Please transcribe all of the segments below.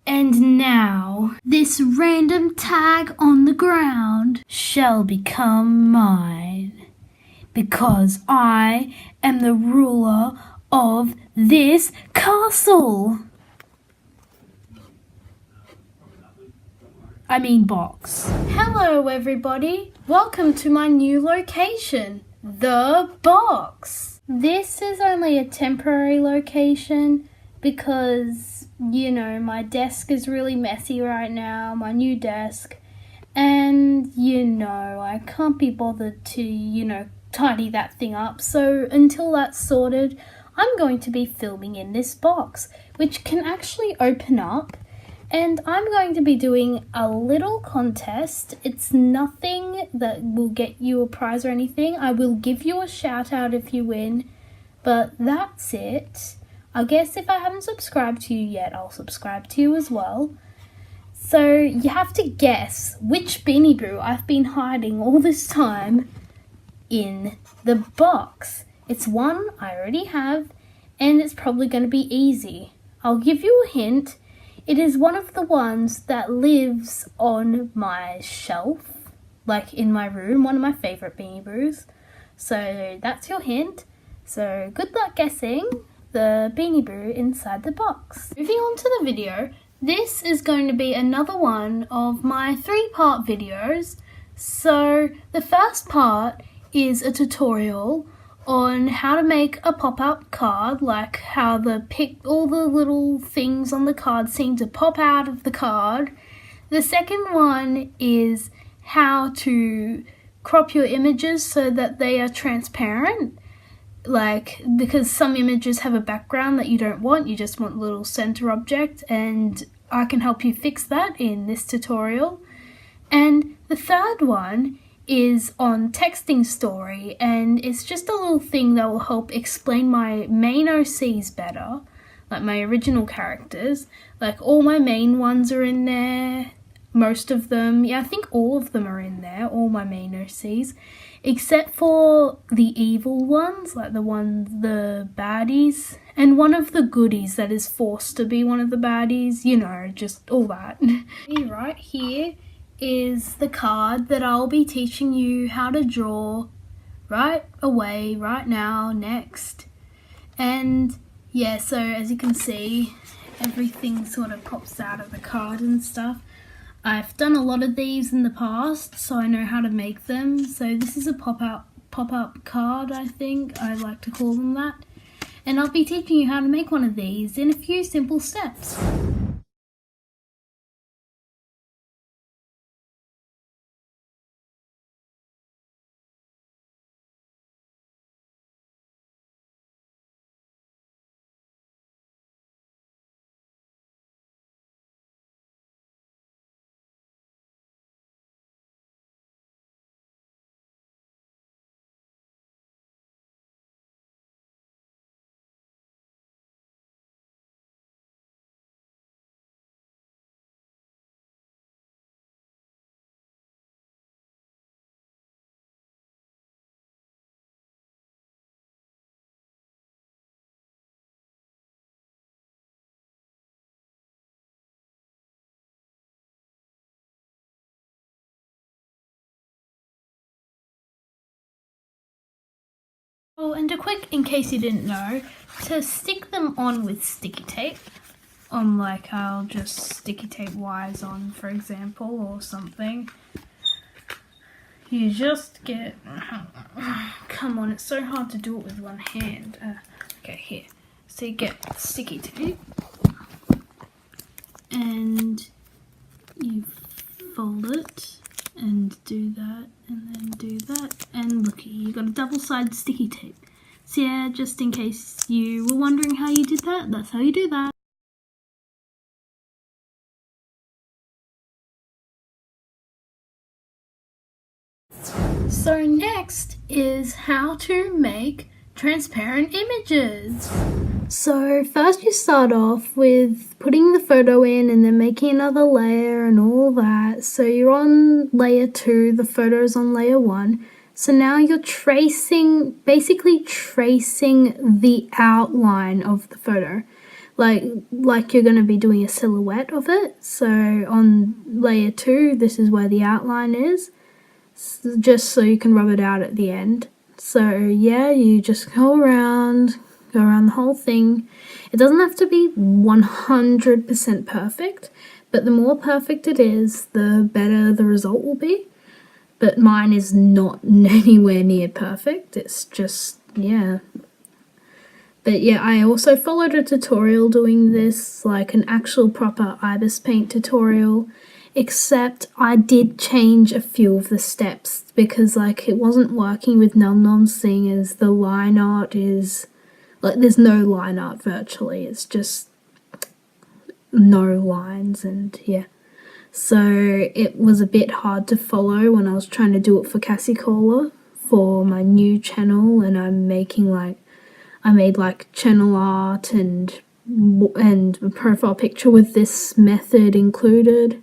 And now, this random tag on the ground shall become mine, because I am the ruler of this castle. I mean box. Hello everybody, welcome to my new location, the box. This is only a temporary location because, you know, my desk is really messy right now, my new desk, and, you know, I can't be bothered to, tidy that thing up. So until that's sorted, I'm going to be filming in this box, which can actually open up. And I'm going to be doing a little contest. It's nothing that will get you a prize or anything. I will give you a shout out if you win, but that's it. I guess if I haven't subscribed to you yet, I'll subscribe to you as well. So you have to guess which Beanie Boo I've been hiding all this time in the box. It's one I already have, and it's probably going to be easy. I'll give you a hint. It is one of the ones that lives on my shelf, like in my room, one of my favourite Beanie Boos. So that's your hint. So good luck guessing the Beanie Boo inside the box. Moving on to the video, this is going to be another one of my 3-part videos. So the first part is a tutorial on how to make a pop-up card, like how all the little things on the card seem to pop out of the card. The second one is how to crop your images so that they are transparent, because some images have a background that you don't want, you just want a little center object, and I can help you fix that in this tutorial. And the third one is on TextingStory, and it's just a little thing that will help explain my main OCs better, like my original characters. Like all my main ones are in there, most of them. Yeah, I think all of them are in there, all my main OCs, except for the evil ones, like the baddies, and one of the goodies that is forced to be one of the baddies, just all that. Right here is the card that I'll be teaching you how to draw right away, right now, next. And yeah, so as you can see, everything sort of pops out of the card and stuff. I've done a lot of these in the past, so I know how to make them. So this is a pop-up card, I think. I like to call them that. And I'll be teaching you how to make one of these in a few simple steps. Oh, and a quick, in case you didn't know, to stick them on with sticky tape, I'll just sticky tape wires on, for example, or something. You just get, come on, it's so hard to do it with one hand. Okay, here. So you get sticky tape, and you fold it, and do that, and then do that, and looky, you got a double-sided sticky tape. So yeah, just in case you were wondering how you did that, that's how you do that. So next is how to make transparent images. So first you start off with putting the photo in and then making another layer and all that. So you're on layer 2, the photo's on layer 1. So now you're basically tracing the outline of the photo. like you're going to be doing a silhouette of it. So on layer 2, this is where the outline is, just so you can rub it out at the end. So yeah, you just go around the whole thing. It doesn't have to be 100% perfect, but the more perfect it is, the better the result will be. But mine is not anywhere near perfect. It's just, yeah. But yeah, I also followed a tutorial doing this, like an actual proper Ibis Paint tutorial, except I did change a few of the steps because like it wasn't working with Num Noms, seeing as the line art is, like there's no line art virtually, it's just no lines, and yeah. So it was a bit hard to follow when I was trying to do it for Cassie Caller for my new channel, and I made like channel art and a profile picture with this method included.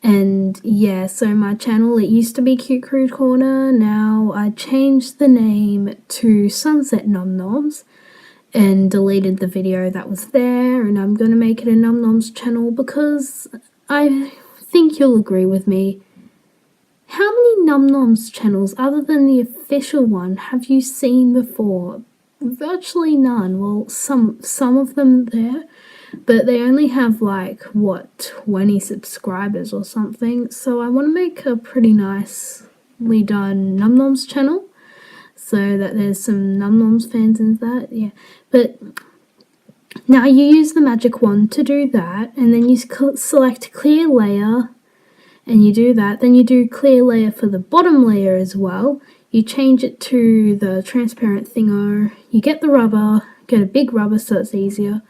And yeah, so my channel, it used to be Cute Crude Corner. Now I changed the name to Sunset Num Noms and deleted the video that was there, and I'm going to make it a Num Noms channel because I think you'll agree with me. How many Num Noms channels other than the official one have you seen before? Virtually none. Well, some of them there, but they only have like, what, 20 subscribers or something. So I want to make a pretty nicely done Num Noms channel so that there's some Num Noms fans in that, yeah. But now you use the magic wand to do that, and then you select clear layer, and you do that. Then you do clear layer for the bottom layer as well. You change it to the transparent thingo. You get the rubber, get a big rubber so it's easier.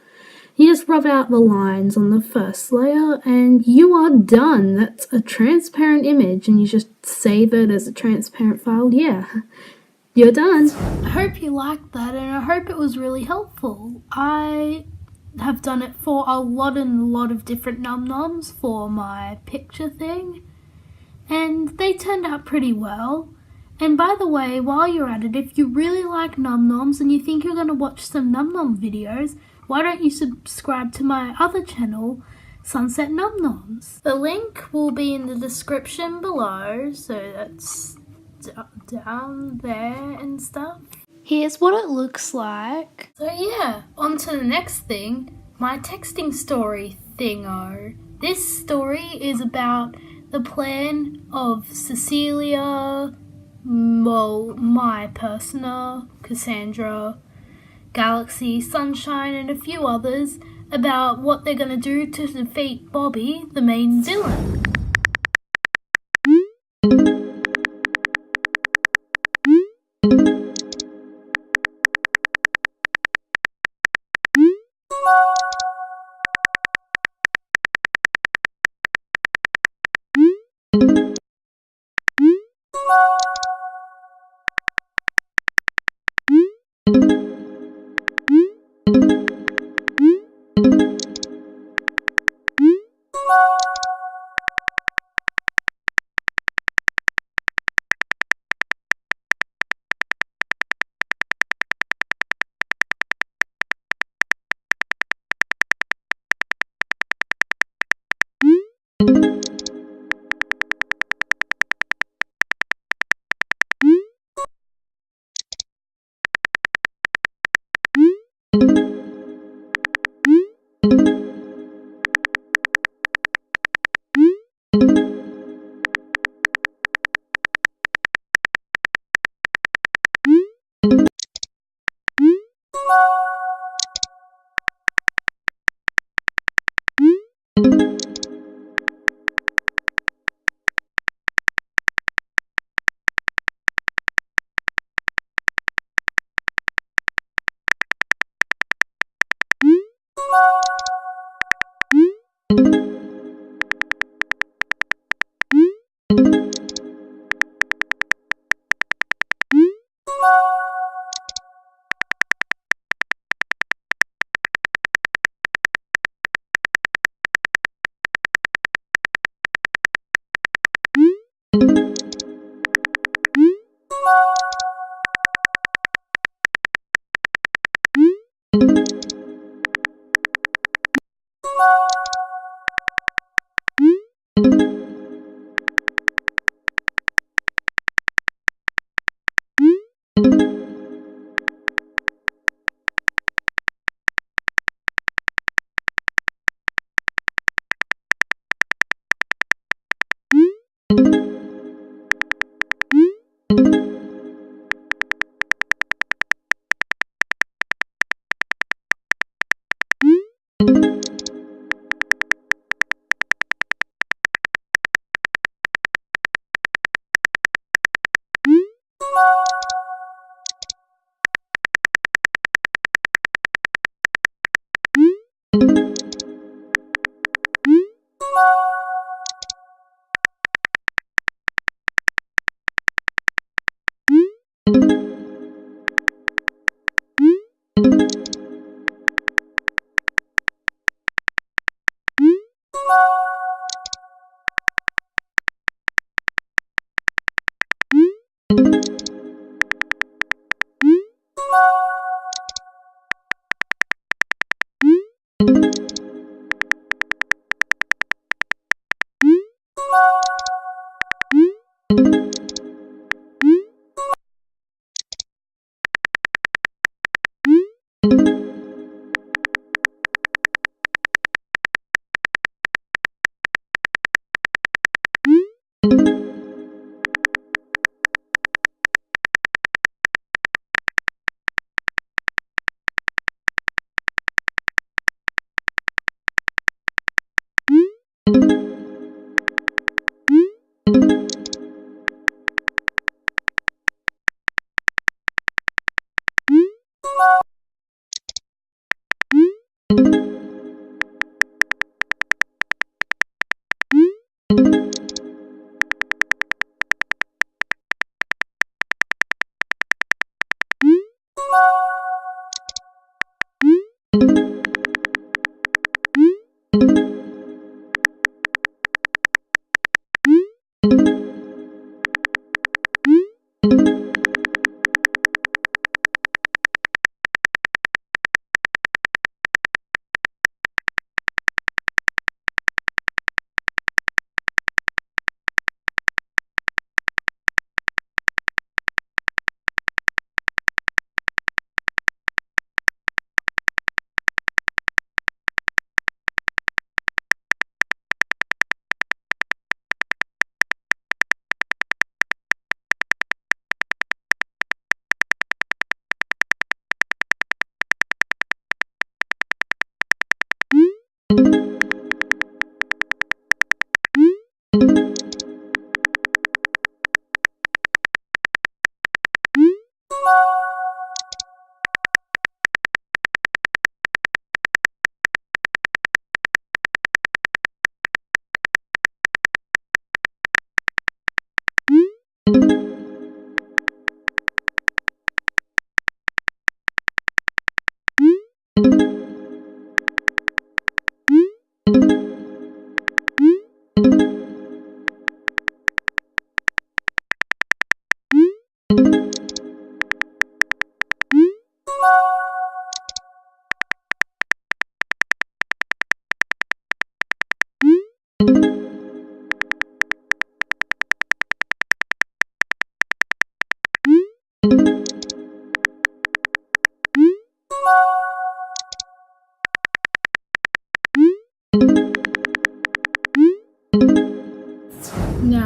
You just rub out the lines on the first layer and you are done. That's a transparent image, and you just save it as a transparent file. Yeah, you're done. I hope you liked that, and I hope it was really helpful. I have done it for a lot of different Num Noms for my picture thing, and they turned out pretty well. And by the way, while you're at it, if you really like Num Noms and you think you're going to watch some Num Nom videos, why don't you subscribe to my other channel, Sunset Num Noms? The link will be in the description below, so that's down there and stuff. Here's what it looks like. So yeah, on to the next thing, my texting story thingo. This story is about the plan of Cecilia, well, my persona, Cassandra, Galaxy, Sunshine, and a few others about what they're going to do to defeat Bobby, the main villain.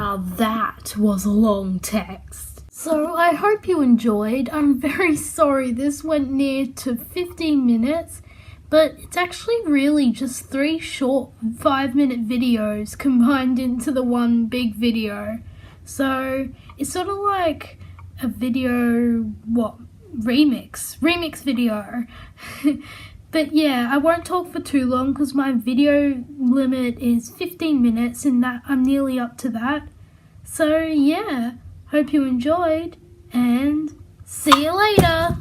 Now that was a long text. So I hope you enjoyed. I'm very sorry this went near to 15 minutes, but it's actually really just 3 short 5-minute videos combined into the one big video. So it's sort of like a video, remix video. But yeah, I won't talk for too long because my video limit is 15 minutes and that I'm nearly up to that. So yeah, hope you enjoyed and see you later.